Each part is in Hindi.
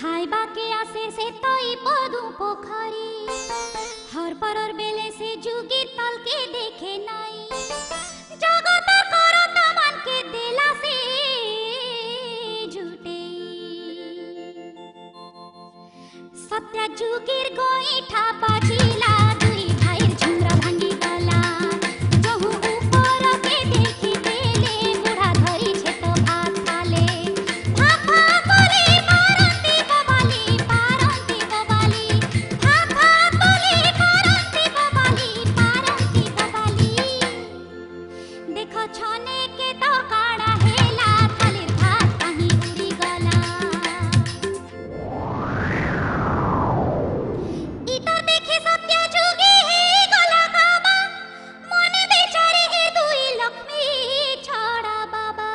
खाइबा के आसे से तई पदू पोखरी हर परर बेले से जुगी तल के देखे नाई जगत करो तमन के दिला से जुटे सत्य जुगीर गोईठा बाजिला दुई भाईर झुमरा भांगी गला जहु ऊपर के देखी देले बुढ़ा धरी छे तो भात खाले भाभा बोले मारंती बबाली पारंती बबाली भाभा बोले मारंती बबाली देखो छने के तो काड़ा हेला थालिर भात कहीं उड़ी गला इतर देखे सत्य जुगी हे गला बाबा मने बेचारे हे दुई लक्ष्मी छड़ा बाबा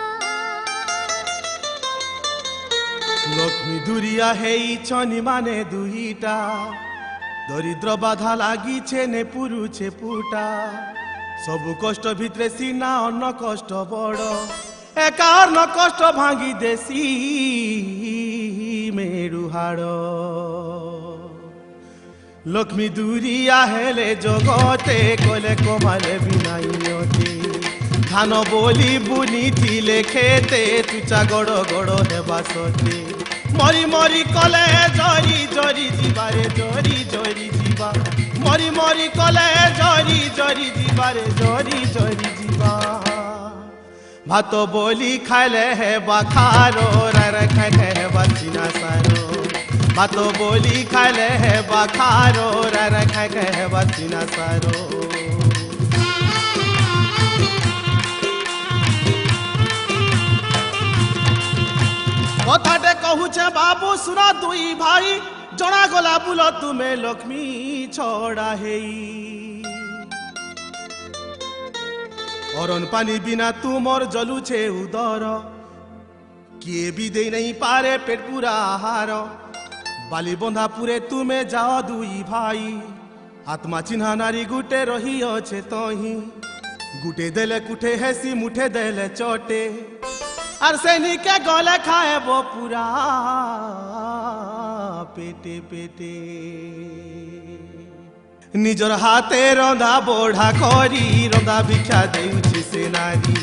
लक्ष्मी दुरिया हेई छनी माने दुईटा दरिद्र बाधा लागिछे ने पुरुछे पुटा सबु कष्ट भितरे सीना अन्न कष्ट बड़ एका अन्न कष्ट भांगी देसी मेरु हाड़ लक्ष्मी दुरिया हेले जगते कले कमाले बिनाइते धान बोली बुनी थिले खेते तुचा गड़ गड़ हेबा सते मरी मरी कले जरी जरी जीवारे जरी जरी जीवा मरी मरी कले जरी जरी जीवारे जरी जरी जीवा भात बोली खाइले हेबा खारो रे खाइले हेबा चिना सारो भात बोली खाइले हेबा खारो रे खाइले हेबा चिना सारो कथाटे कहूचे बाबू सुना दुई भाई जना गला बुल तुमे लक्ष्मी छड़ा हेई अरन पानी बिना तुमर जलुछे उदर किए भी दे नहीं पारे पेट पूरा आहार बाली बंधा पूरे तुमे जाओ दुई भाई आत्मा चिन्हा नारी गुटे रही अच्छे तही गुटे देले कुठे हेसी मुठे देले चटे और सैनी के गले खाए वो पूरा पेटे पेटे निजर हाथे रंधा बोढ़ा करी रंधा भिक्षा देउछि से नारी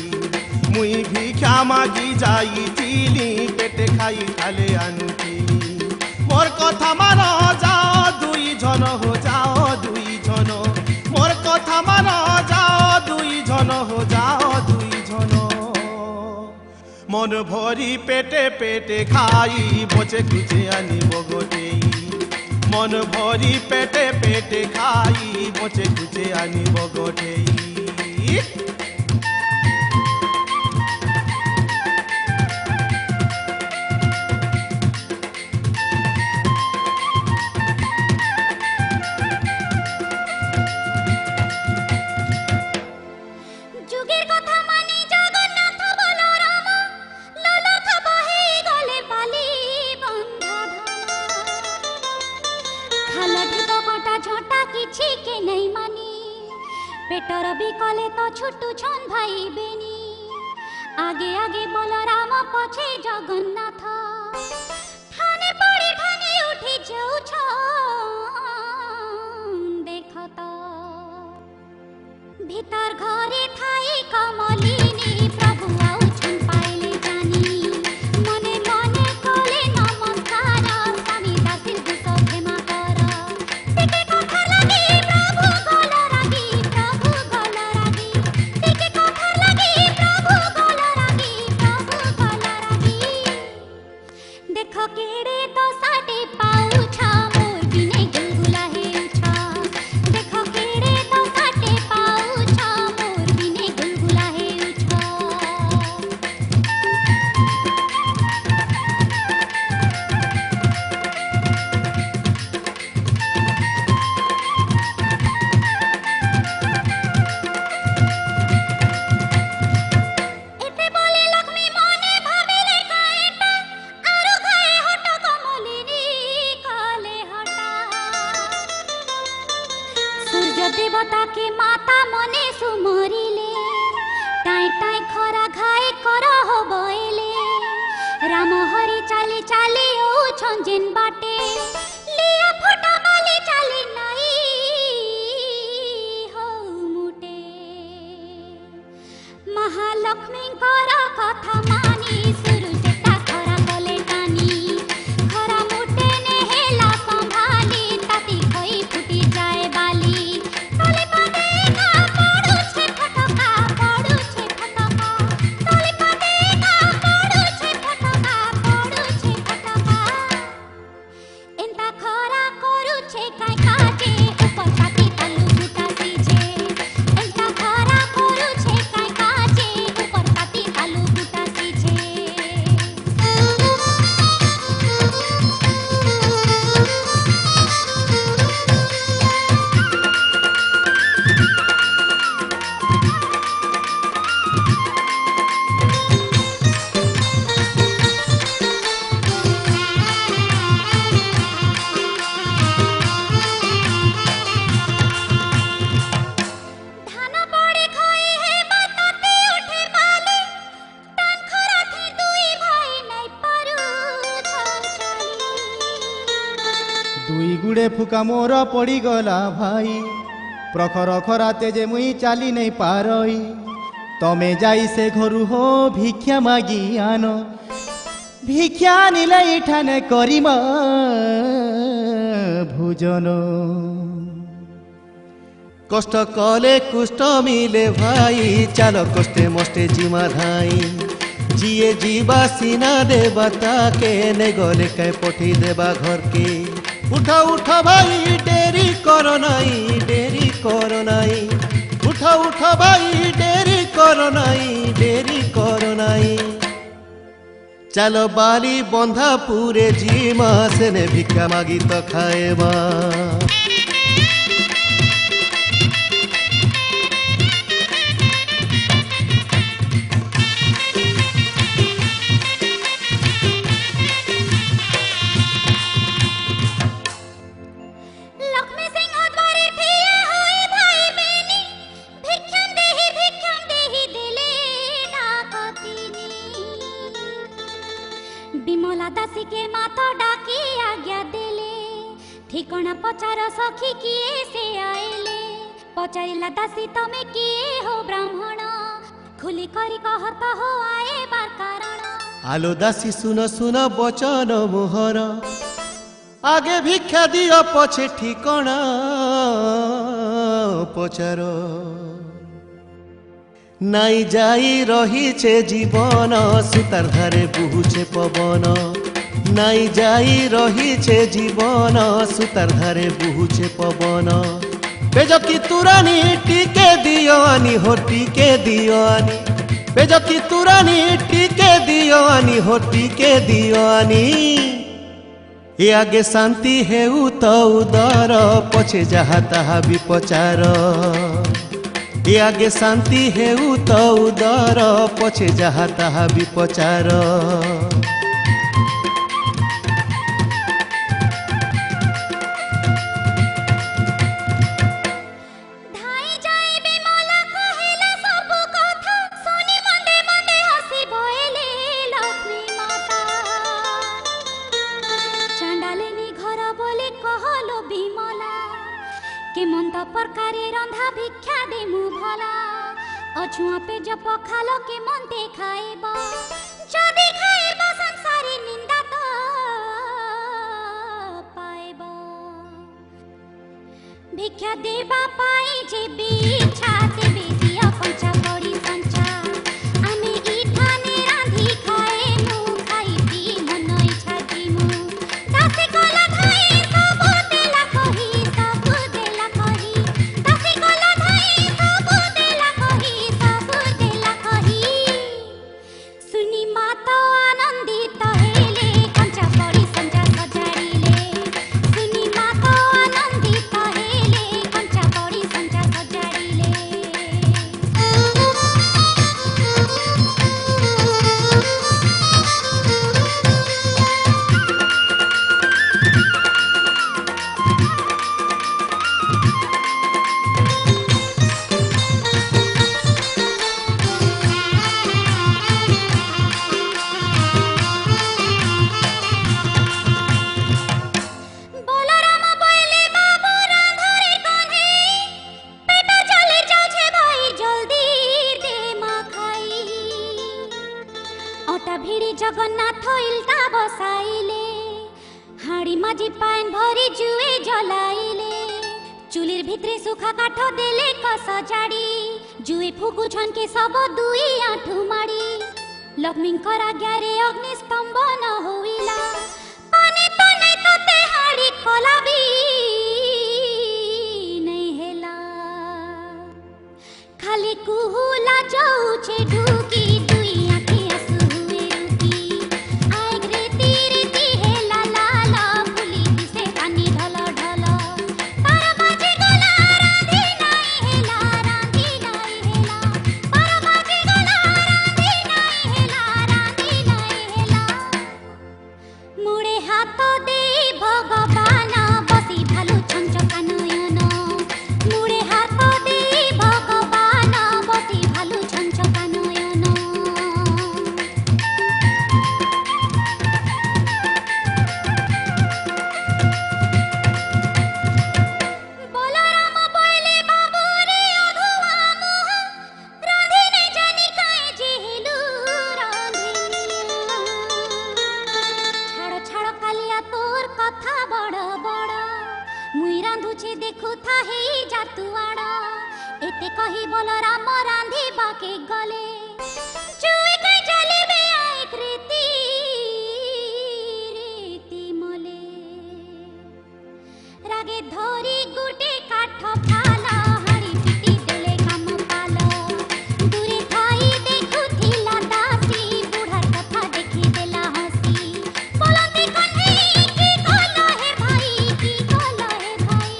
मुई भिक्षा मागी जाई चिली पेटे खाई खाले आनुची मोर कथा मान जाओ दुई जन हो जाओ दुई जन मोर कथा मान जाओ दुई जन हो जाओ दुई जन मन भरी पेटे पेटे खाई बचे कुचे आनी बगटेई मन भरी पेटे पेटे खाई बचे कुचे आनी बगटेई पेटर भी कले तो छुट्टू छन भाई बेनी आगे आगे बलराम पछे जगन्नाथ थाने पड़ी ठानी उठी जाऊ देख तो भीतर घरे थाई कमलिनी प्रभु आउ छन पाइले जानी मने मने कले नमस्कार स्वामी दासिर गुसो खेमा कर देखे कथा लगी प्रभु गल रागी प्रभु गल रागी देखे कथा लगी प्रभु गल रागी देखो केड़े तो साटे पाउछा मोर बिने गुलगुला हेउछा देखो केड़े तो साटे पाउछा मोर बिने गुलगुला हेउछा एते बोले लक्ष्मी मने भाबिले काएटा आरु खाए हट कमलिनी काले हटा सूर्य देवता के माता मने सुमरिले टाई टाई खरा घाए कर हो बइले राम हरि चाली चाली ओ जेन बाटे लिया फटा माली चाली नाई हो मुटे महालक्ष्मी करा कथा मानी सुरु जेता खरा कले टानी खरा मुटे ने हेला संभाली ताती खोई फुटी जाए बाली तले पदे ना पड़ू छे फटका तले पदे ना पड़ू छे फटका एंता खरा करू छे काय काजे ऊपर ताती तालू गुटा सीजे एंता खरा करू छे काय काजे ऊपर ताती तालू गुटा सीजे धान बड़े खोई है बताते उठे माली तान खरा थी दुई भाई नहीं पारू छाली दुई गुड़े फुका मोर पड़ीगला भाई प्रखर खरा तेजे मुई चाली नहीं पारई तमे जाई से घरु हो भिक्षा मागी आन भिक्षा आनिले इठाने करिमा भोजन কষ্ট কলে কুষ্ট মিলে ভাই চালো কষ্টে মষ্টে জিমা ধাই জিয়ে জীবা সিনা দেবা তাকে নে গলে কে পঠি দেবা ঘরকে উঠা উঠা ভাই দেরি করো নাই উঠা উঠা ভাই দেরি করো নাই চালো বালি বন্ধাপুরে জিমা সেনে ভিক্ষা মাগি তো খায়েবা लक्ष्मी सिंह द्वारे ठिया होई भाई बेनी भिक्षम देही दिले डाकतिनी बिमला दासी के मातो डाकी आज्ञा देले ठिकाना पचार सखी किए से आएले पचारिला दासी तमे किए हो ब्राह्मण खुली करी कहत हो आए बार कारण आलो दासी सुन सुन बचन मोहर आगे भिक्षा दियो पछे ठिकणा पचार नाई जाई रहीछे जीवन सुतार धारे बहुछे पवन नाई जाई रहीछे जीवन सुतार धारे बहुछे पवन बेजकी तुरानी टीके दियो आनी हो टीके दियो आनी बेजकी तुरानी टीके दियो आनी हो टीके दियो आनी ए आगे शांति हेउ तो उदर पछे जहा ताहा विपचार ए आगे शांति हेउ तो उदर पछे जहा ताहा विपचार धाई जाई बिमला कहिला सब कथा सुनी मंदे मंदे हसी बोले लक्ष्मी माता चंडालिनी घर बोले कहलो बिमला के मन तो प्रकारे रंधा भिक्षा दे मु भला अछुआ पे जप खालो के मन ते खाएब जदि खाएब संसारी निंदा तो पाएब भिक्षा देबा पाई जे बिछा देबे दिया पंचा कौड़ी संचा आमे इठाने रांधी खाए मु खाई पी मन इच्छा दिमु दासी गला धाई सब देला कही दासी गला धाई सब देला कही सुनी माता आनंदित हेले कंचा कौड़ी संचा सजाड़िले सुनी माता आनंदित हेले कंचा कौड़ी संचा सजाड़िले মাঝি পান ভরি জুয়ে জ্বলাইলে চুলির ভিতরে সুখা কাঠ দেলে কষ জাড়ি জুয়ে ফুকুছনকে সব দুই আঁঠু মাড়ি লক্ষ্মীঙ্কর আজ্ঞারে অগ্নিস্তম্ভন হইলা পানে তো নাই তোতে হাড়ি কলাবি নাই হেলা খালি কুহুলা যাউছে ঢুকি দুই আঁখি আসু হুয়ে রুকি আইগ রেতি রেতি হেলা লালা ফুলি দিছে পানি ঢল ঢল তার বাজে গলা রাধি নাই হেলা রাধি নাই হেলা তার বাজে গলা রাধি নাই হেলা রাধি নাই হেলা মুড়ে হাত দেই ভগবান বসি ভালু ছঞ্চকা নয়ন মুড়ে হাত দেই ভগবান বসি ভালু ছঞ্চকা নয়ন বলরাম বইলে বাবুরে অধুয়া মোহ রাধিনে জানি কায়ে যেহেলু রাধিনিয়া ছাড় ছাড় কালিয়া তোর কথা বড় বড় মুই রাঁধুছি দেখু থা হেই জাতুয়াড় এতে কহি বলরাম রাঁধিবাকে গলে চুই কাই জ্বলিবে আইক রীতি রীতি মলে রাগে ধরি গুটে কাঠ ফাল হাড়ি পিটি দেলে কাম পাল দূরে থাই দেখুথিলা দাসী বুঢ়ার কথা দেখি দেলা হসি বলন্তি কন্হে কি কল হে ভাই কি কল হে ভাই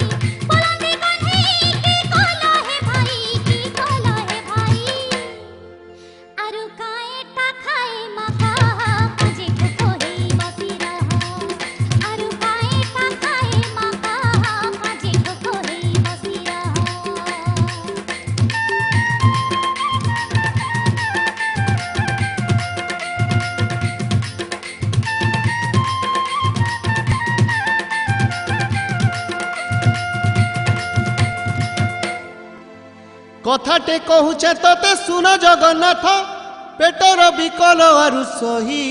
বলন্তি কন্হে কি কল হে ভাই কি কল হে ভাই আরু কায়েটা খায় মাখা কাজে ঠোকো হেই বসি রহ আরু কায়েটা খায় মাখা কাজে ঠোকো হেই বসি রহ কথাটে কহুছে তোতে শুন জগন্নাথ পেটর বিকল আরু সহি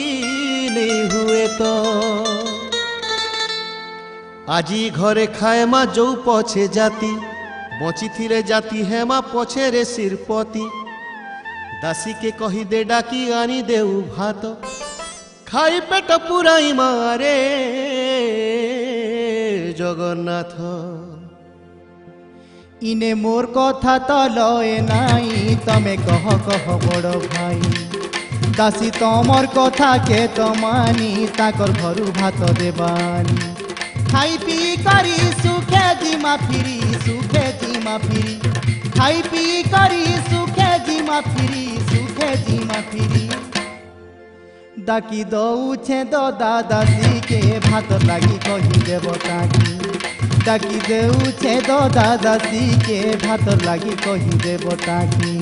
নেই হুয়ে তো আজি ঘরে খায় মা যৌ পছে জাতি বঁচিথিলে জাতি হেমা পছে রে শিরপতি দাসীকে কহি দে ডাকি আনি দেউ ভাত খাই পেট পুরাই মারে জগন্নাথ ইনে মোর কথা তো লয় নাই তমে কহ কহ বড় ভাই দাসী তমর কথা কে তো মানি তাকর ঘরু ভাত দেবানি খাই পি করি সুখে জিমা ফিরি সুখে জিমা ফিরি খাই পি করি সুখে জিমা ফিরি সুখে জিমা ফিরি ডাকি দৌছে দদা দাসীকে ভাত লাগি কহি দেবতাকে ডাকি দেউছে দদা দাসীকে ভাত লাগি কহি দেবতাকে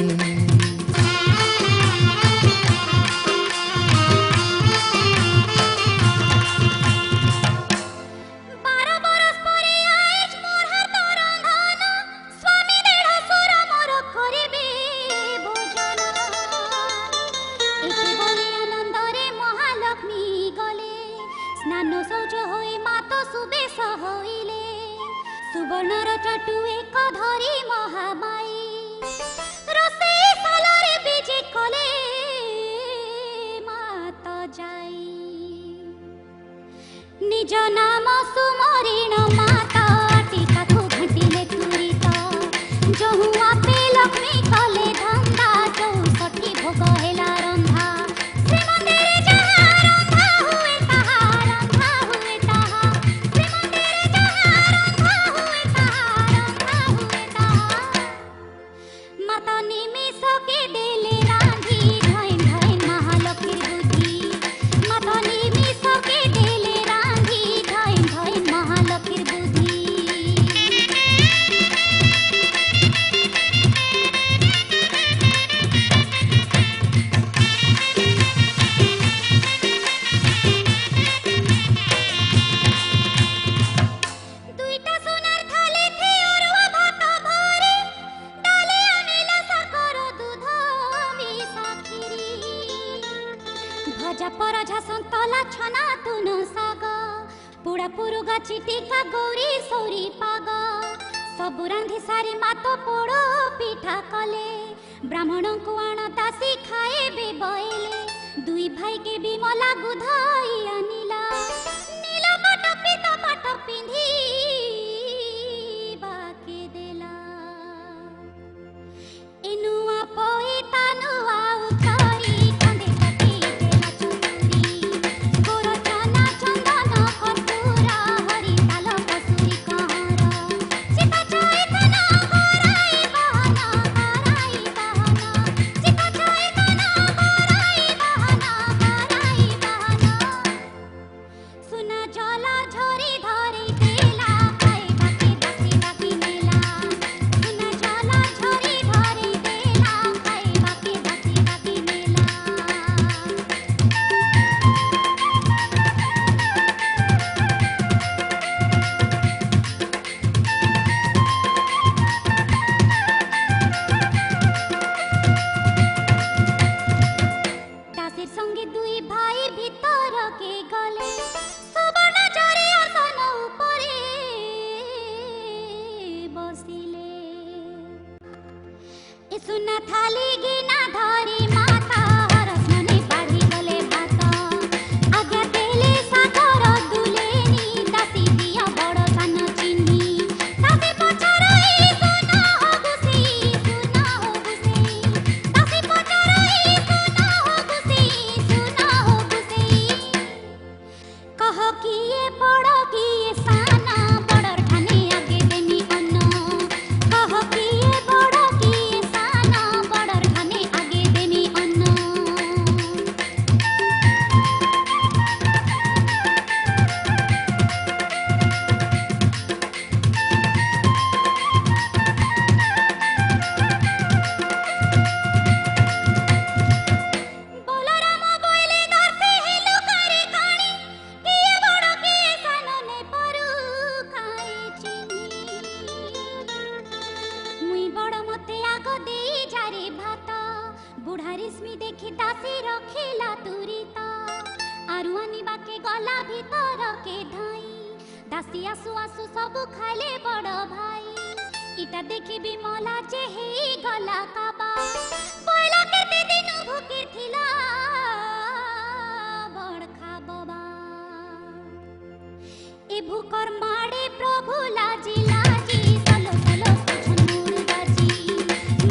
বারো বরস পরে আইজ মোর হাত রন্ধন স্বামী দেঢ়শুর মোর করিবে ভোজন এতে বলি আনন্দরে মহালক্ষ্মী গলে স্নান শৌচ হই মাত সুবেশ হইলে সুবর্ণর চটু এক ধরি মহামাই রসেই সালরে বিজে কলে মাত যাই নিজ নাম সুমরিণ মাতা টিকাকু ঘটিলে তুরিত যহু আপে লক্ষ্মী কলে ধন্দা চৌষঠি ভোগ হেলা রন্ধা শ্রীমନ୍ଦିରେ যাহা রন্ধা হুয়ে তাহা রন্ধা হুয়ে তাহা শ্রীমନ୍ଦିরে যাহা রন্ধা হুয়ে তাহা রন্ধা হুয়ে তাহা মাতা নিমিষকে দেলে রাঁধি ধৈন ধৈন মহালক্ষ্মীর বুদ্ধি মাতা নিমিষকে দেলে রাঁধি ধৈন ধৈন মহালক্ষ্মীর বুদ্ধি चिटिका गौरी सौरी पाग सबु रांधि सारी मातो पोड़ो पिठा कले ब्राह्मण को आण दासी खाएबे बएले दुई भाई के बिमला गुधाई अनिला नीला पाट पीता पाट पिंधी बाके देला इनुआ पोई तानुआ उतारी कांदे काटी देला चुरी गोर चना चंदन कपूरा हरि ताल कसुरी कहर चिता चोई तना कराई बहना चिता चोई तना कराई बहना सुना जला झरी धरी देला खाए बाकी दासी बाकी नेला सुना जला झरी धरी देला खाए बाकी दासी बाकी नेला दासीर संगे दुई भाई भीतर के गले सबना जरे आसन उपरे बसिले ए सुना थाली गिना धरी माता रसमने बाढ़ी गले भात आज्ञा देले सागर दुलेनी दासी दिया बड़ सान चिन्ही दासी पचराई सुना हो गुसी दासी पचराई सुना हो गुसी कह किए बड़ किए साना बड़र ठाने आगे देमी अन्न कह किए बड़ किए साना बड़र ठाने आगे देमी अन्न बलराम बोले दर्शे हेलु करे काणी किए बड़ किए सानो ने परू खाए चिन्ही मुई बड़ मते आग देई जारे भात बुढ़ा रेशमी देखी दासी रखिला तुरित आरुआनी बाके गला भीतर के धाई दासी आसु आसु सबु खाइले बड़ भाई इटा देखी बिमला जे हेई गला काबा पहला केते दिन भूखे थिला बड़ खाबबा ए भूकर माड़े प्रभु लाजी लाजी सलो सलो सुछन मुर्दाजी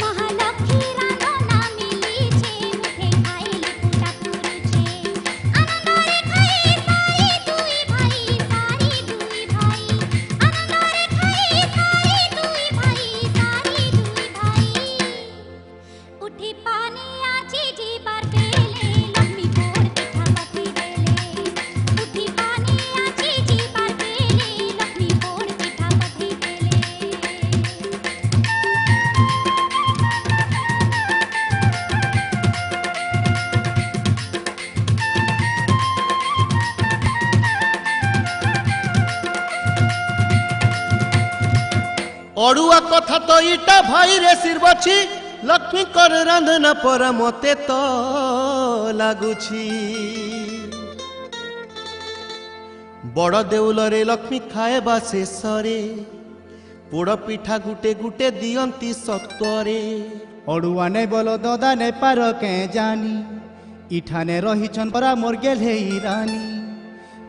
महालक्ष्मी रानो ना मिली छे मुखे खाइले पुटा पुरुछे आनंदरे खाई साई दुई भाई आनंदरे खाई साई दुई भाई उठी पानी आजी जी बार बेले लक्ष्मी पोड़ पिठा पति देले उठी पानी आजी जी बार बेले लक्ष्मी पोड़ पिठा पति देले अड़ुआ कथा तो इटा भाई रे सिरबछी लक्ष्मी कर रांधना पर मते तो लागुछी बड़ देउल रे लक्ष्मी खाएबा शेषरे पोड़ पिठा गुटे गुटे दियंती सत्वरे अड़ुआ ने बोलो ददा ने पार के जानी इठाने रहीछन परा मोर गेल हे रानी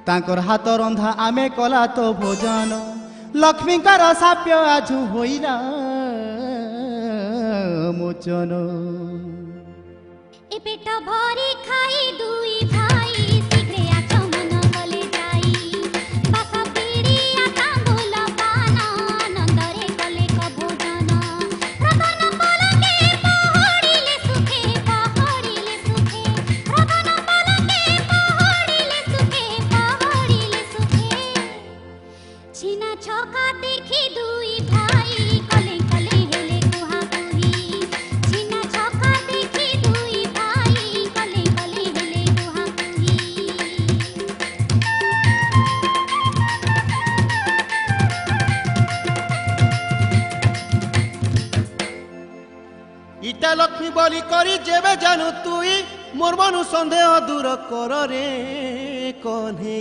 तांकर हाथ रंधा आमे कला तो भोजन लक्ष्मीकर साप्य आजु होइरा मोचन ए पेट भरी खाई दुई भाई शीघ्रे आचमन गले जाई बासा पीड़ी तांबूल पान आनंदरे कले क भोजन रतन पलके पहड़िले सुखे रतन पलके पहड़िले सुखे छिना छका देखी दुई भाई कले कले हेले कुहा कुही छिना छका देखी दुई भाई कले कले हेले कुहा कुही इटा लक्ष्मी बोली करी जेबे जानू तुई मोर मनु संदेह दूर कर रे कन्हे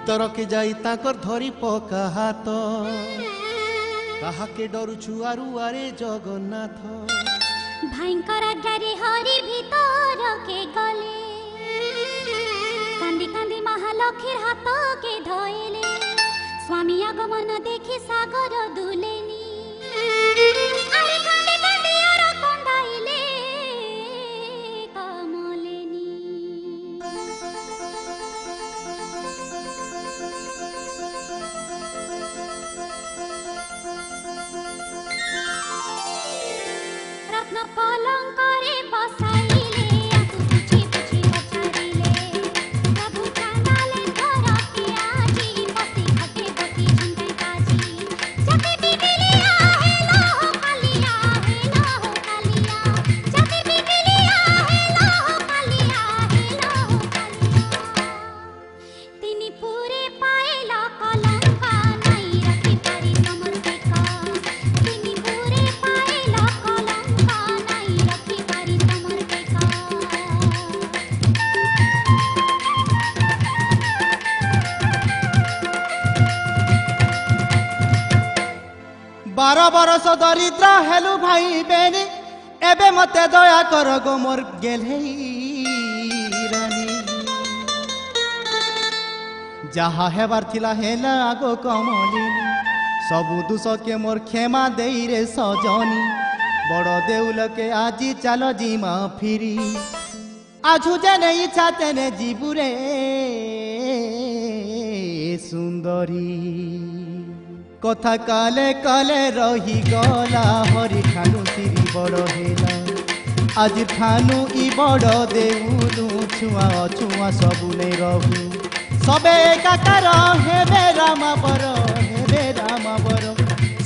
ভিতরকে যাই তাকর ধরি পকা হাত কাহাকে ডরুছু আরু আরে জগন্নাথ ভাইঙ্কর আজ্ঞারে হরি ভিতরকে গলে কান্দি কান্দি মহালক্ষীর হাতকে ধইলে স্বামী আগমন দেখি সাগর দুলেনি আরে কান্দি কান্দি আর কন্দাইলে কমলেনি রত্ন পলঙ্করে বসাইলে আকু পুছি পুছি পচারিলে প্রভু চাঁদালে ধরকে আজি বসি ঘটে বসি ঝুমকে কাজি যাতে বিগলিয়া হেলো হো কালিয়া যাতে বিগলিয়া হেলো হো কালিয়া তিনি পুরে পাইলা কলঙ্ক নাই রাখি পারি তোমার বেকা তিনি পুরে পাইলা কলঙ্ক নাই রাখি পারি তোমার বেকা 12 বরষ দরিদ্র হেলু ভাই বেনি এবে মতে দয়া কর গো মোর গেলেই রানী যাহা হেবার থিলা হেলা আগো কমলিনী সবু দোষকে মোর ক্ষমা দেই রে সজনী বড় দেউলকে আজি চাল জিমা ফিরি আজু জেনে ইচ্ছা তেনে জীবুরে সুন্দরী কথা কালে কালে রহি গলা হরি ঠানু সিরি বড় হেলা আজ ঠানু ই বড় দেউলু ছুয়া অছুয়া সবু নে রহু সবে একাকার হেবে রামা বর হেবে রামা বর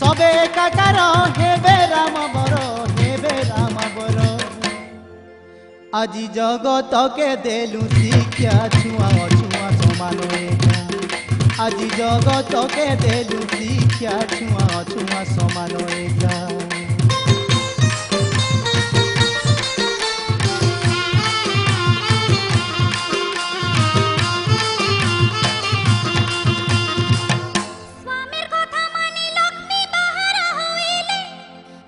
সবে একাকার হেবে রামা বর হেবে রামা বর আজি জগতকে দেলু শিক্ষা ছুয়া অছুয়া সমান একা আজি জগতকে দেলু শিক্ষা ছুয়া অছুয়া সমান একা স্বামীর কথা মানি লক্ষ্মী বাহার হইলে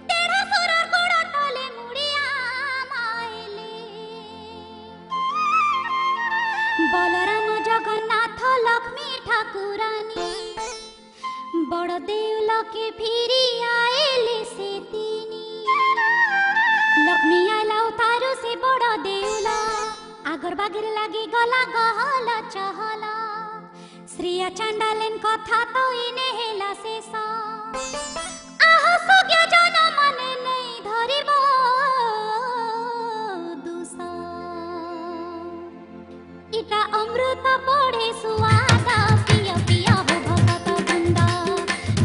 তেরা সুরর গোড় তলে মুড়িয়া মাইলে বলরাম জগন্নাথ লক্ষ্মী ঠাকুরানী বড় দেউলকে ফিরি আইলে সে তিনি লক্ষ্মী আইলা তারু সে বড় দেউলা আগর বাগের লাগি গলা গহল চহল শ্রিয়া চান্ডালেন কথা তো ইনে হেলা শেষ আহ সুজ্ঞ জন মনে নেই ধরিব দুষ ইটা অমৃত পড়ে সুয়াদ পিয় পিয় হো ভগত বৃন্দ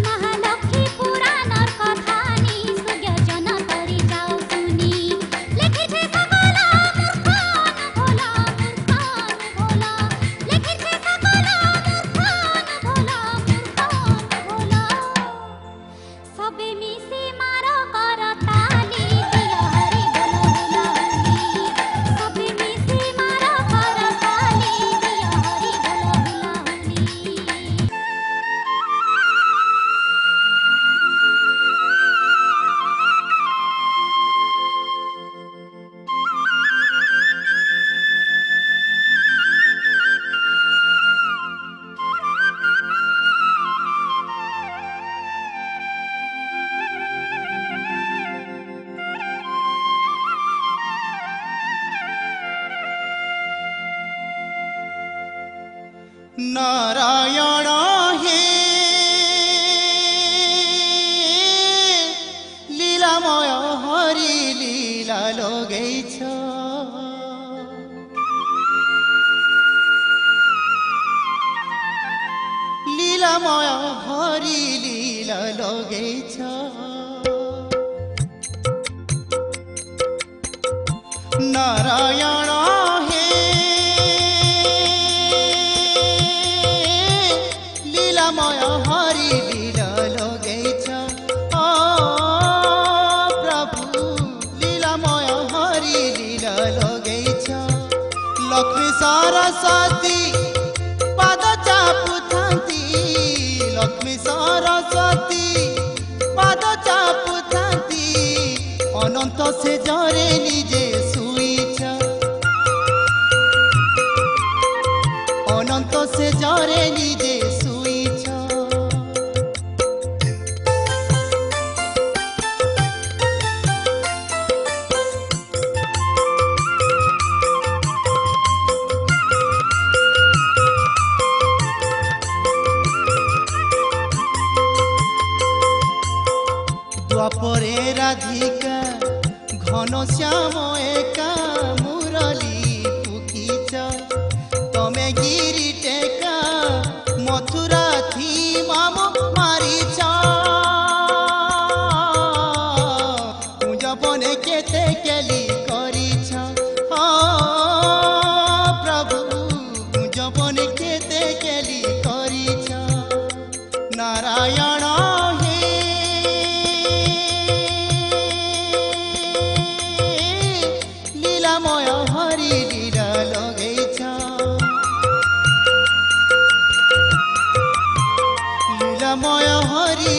মহালক্ষ্মী পুরাণর কথা নি সুজ্ঞ জন করি যাও শুনি লিখিছে সকল মূর্খন ভোলা লিখিছে সকল মূর্খন ভোলা সবে মিশি মার কর তালি দিয় হরি বল হুলাহুলি সবে মিশি মার কর তালি দিয় হরি বল হুলাহুলি নারায়ণ হে লীলাময় হরি লীলা লগেইছ লীলাময় হরি লীলা লগেইছ নারায়ণ হে লীলাময় হরি লীলা লগেইছ ও প্রভু লীলাময় হরি লীলা লগেইছ লক্ষ্মী সরস্বতী পাদ ଚାପୁଥାନ୍ତି ଲକ୍ଷ୍ମୀ ସରସ୍ୱତୀ ପାଦ ଚାପୁଥାନ୍ତି ଅନନ୍ତ ସେ ଜରେ ନିଜେ ଶୋଇଛ ଅନନ୍ତ ସେ ଜରେ ନିଜେ ଶୋଇଛ द्वापरे राधिका घनश्याम एका मुरली फुकीच तमे गिरी टेका मथुरा थी माम मारीच कुंजबने केते केली करीछ प्रभु कुंजबने केते केली करीछ नारायण लीलामय हरि लीला लगेछ लीलामय हरि